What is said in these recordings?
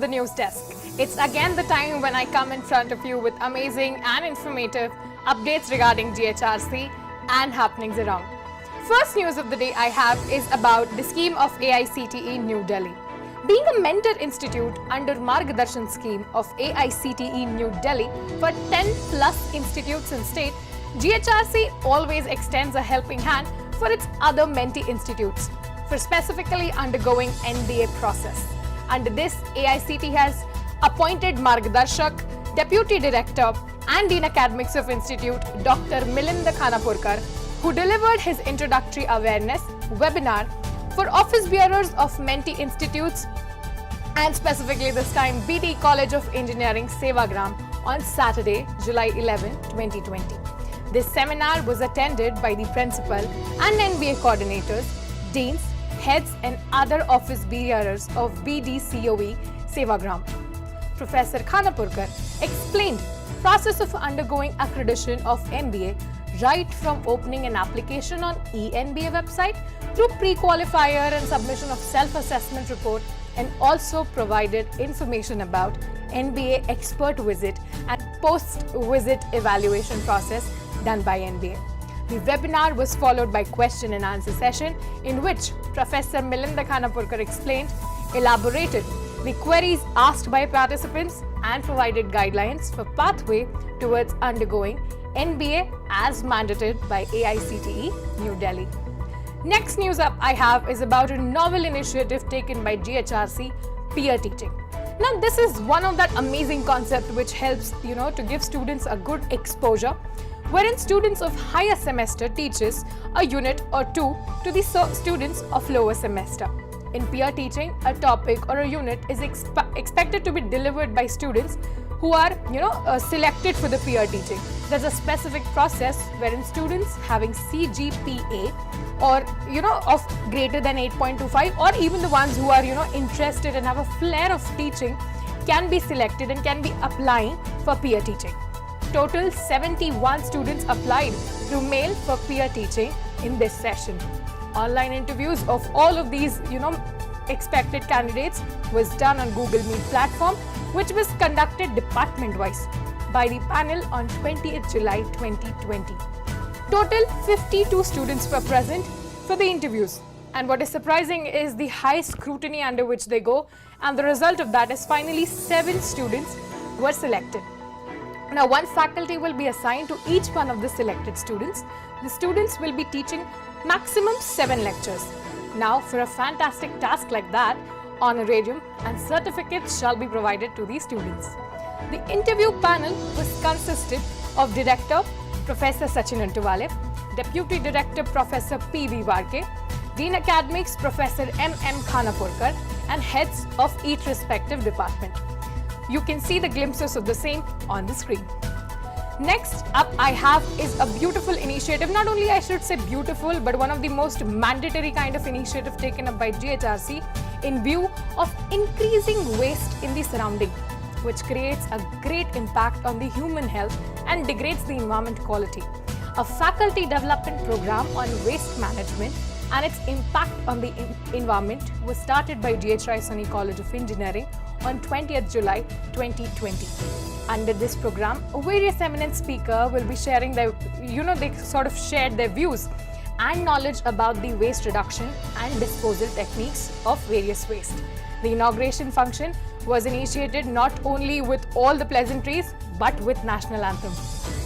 the news desk. It's again the time when I come in front of you with amazing and informative updates regarding GHRC and happenings around. First news of the day I have is about the scheme of AICTE New Delhi. Being a mentor institute under Margadarshan scheme of AICTE New Delhi for 10 plus institutes in state, GHRC always extends a helping hand for its other mentee institutes for specifically undergoing NBA process. Under this, AICTE has appointed Margdarshak, Deputy Director and Dean Academics of Institute, Dr. Milind Khanapurkar, who delivered his introductory awareness webinar for office bearers of mentee institutes and specifically this time BT College of Engineering Sevagram on Saturday, July 11, 2020. This seminar was attended by the principal and NBA coordinators, deans, heads and other office bearers of BDCOE Sevagram. Professor Khanapurkar explained process of undergoing accreditation of MBA right from opening an application on eNBA website through pre-qualifier and submission of self-assessment report, and also provided information about NBA expert visit and post-visit evaluation process done by NBA. The webinar was followed by question and answer session in which Professor Milind Khanapurkar explained, elaborated the queries asked by participants and provided guidelines for pathway towards undergoing NBA as mandated by AICTE New Delhi. Next news up I have is about a novel initiative taken by GHRC, peer teaching. Now this is one of that amazing concept which helps to give students a good exposure, wherein students of higher semester teaches a unit or two to the students of lower semester. In peer teaching, a topic or a unit is expected to be delivered by students who are selected for the peer teaching. There's a specific process wherein students having CGPA or of greater than 8.25, or even the ones who are interested and have a flair of teaching can be selected and can be applying for peer teaching. Total 71 students applied through mail for peer teaching in this session. Online interviews of all of these expected candidates was done on Google Meet platform, which was conducted department wise by the panel on 20th July 2020. Total 52 students were present for the interviews, and what is surprising is the high scrutiny under which they go, and the result of that is finally 7 students were selected. Now, one faculty will be assigned to each one of the selected students. The students will be teaching maximum 7 lectures. Now, for a fantastic task like that, honorarium and certificates shall be provided to the students. The interview panel was consisted of Director Professor Sachin Antuvale, Deputy Director Professor P.V. Varke, Dean Academics Professor M.M. Khanapurkar, and heads of each respective department. You can see the glimpses of the same on the screen. Next up I have is a beautiful initiative, not only I should say beautiful, but one of the most mandatory kind of initiative taken up by GHRC in view of increasing waste in the surrounding, which creates a great impact on the human health and degrades the environment quality. A faculty development program on waste management and its impact on the environment was started by GHI Soni College of Engineering on 20th July 2020. Under this program, various eminent speakers will be sharing their, they sort of shared their views and knowledge about the waste reduction and disposal techniques of various waste. The inauguration function was initiated not only with all the pleasantries but with national anthem.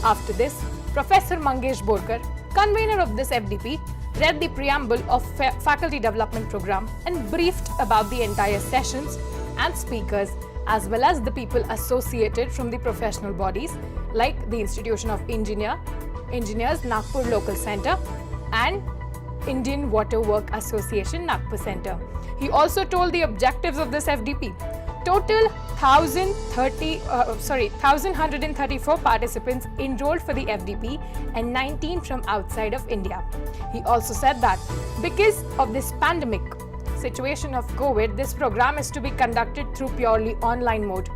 After this, Professor Mangesh Borkar, convener of this FDP, read the preamble of faculty development program and briefed about the entire sessions and speakers, as well as the people associated from the professional bodies like the Institution of Engineers Nagpur Local Centre and Indian Water Work Association Nagpur Centre. He also told the objectives of this FDP. Total 1,134 participants enrolled for the FDP and 19 from outside of India. He also said that because of this pandemic situation of COVID, this program is to be conducted through purely online mode.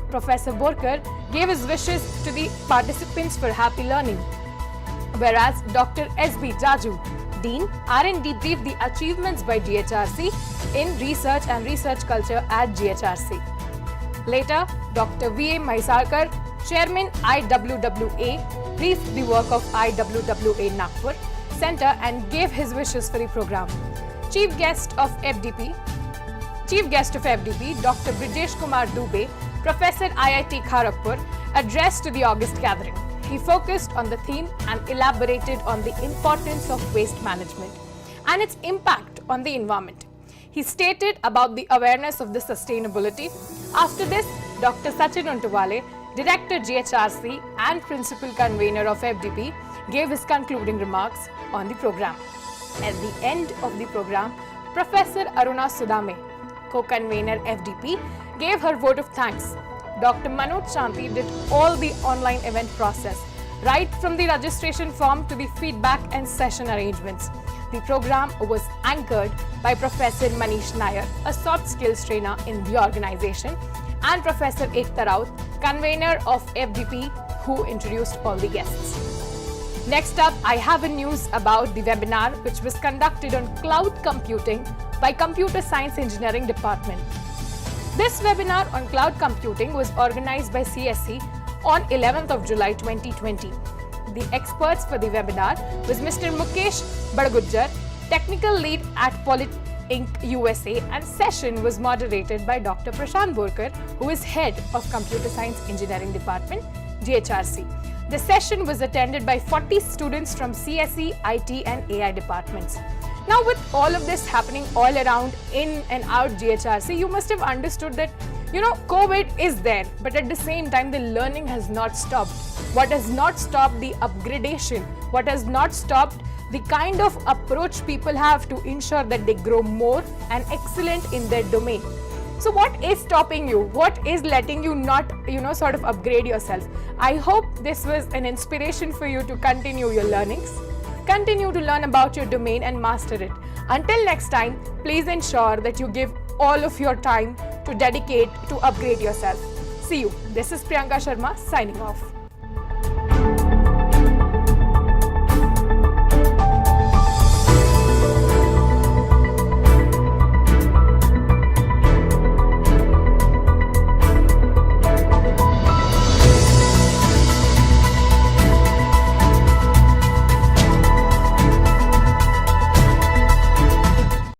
Professor Borkar gave his wishes to the participants for happy learning, whereas Dr. S.B. Jaju, Dean, R&D briefed the achievements by GHRC in research and research culture at GHRC. Later, Dr. V.A. Mahisarkar, Chairman IWWA, briefed the work of IWWA Nagpur Center and gave his wishes for the program. Chief guest of FDP, Dr. Brijesh Kumar Dubey, Professor IIT Kharagpur, addressed to the August gathering. He focused on the theme and elaborated on the importance of waste management and its impact on the environment. He stated about the awareness of the sustainability. After this, Dr. Sachin Untawale, Director GHRC and Principal Convener of FDP, gave his concluding remarks on the program. At the end of the program, Professor Aruna Sudame, Co-Convener FDP, gave her vote of thanks. Dr. Manoj Shanti did all the online event process, right from the registration form to the feedback and session arrangements. The program was anchored by Professor Manish Nair, a soft skills trainer in the organization, and Professor Ekta Raut, convener of FDP, who introduced all the guests. Next up, I have a news about the webinar which was conducted on cloud computing by Computer Science Engineering Department. This webinar on cloud computing was organized by CSE on 11th of July 2020. The experts for the webinar was Mr. Mukesh Badgujjar, Technical Lead at Polit Inc. USA, and session was moderated by Dr. Prashant Borkar, who is Head of Computer Science Engineering Department, GHRC. The session was attended by 40 students from CSE, IT and AI departments. Now, with all of this happening all around in and out GHRC, you must have understood that, COVID is there, but at the same time, the learning has not stopped. What has not stopped the upgradation? What has not stopped the kind of approach people have to ensure that they grow more and excellent in their domain? So what is stopping you? What is letting you not, sort of upgrade yourself? I hope this was an inspiration for you to continue your learnings. Continue to learn about your domain and master it. Until next time, please ensure that you give all of your time to dedicate to upgrade yourself. See you. This is Priyanka Sharma signing off.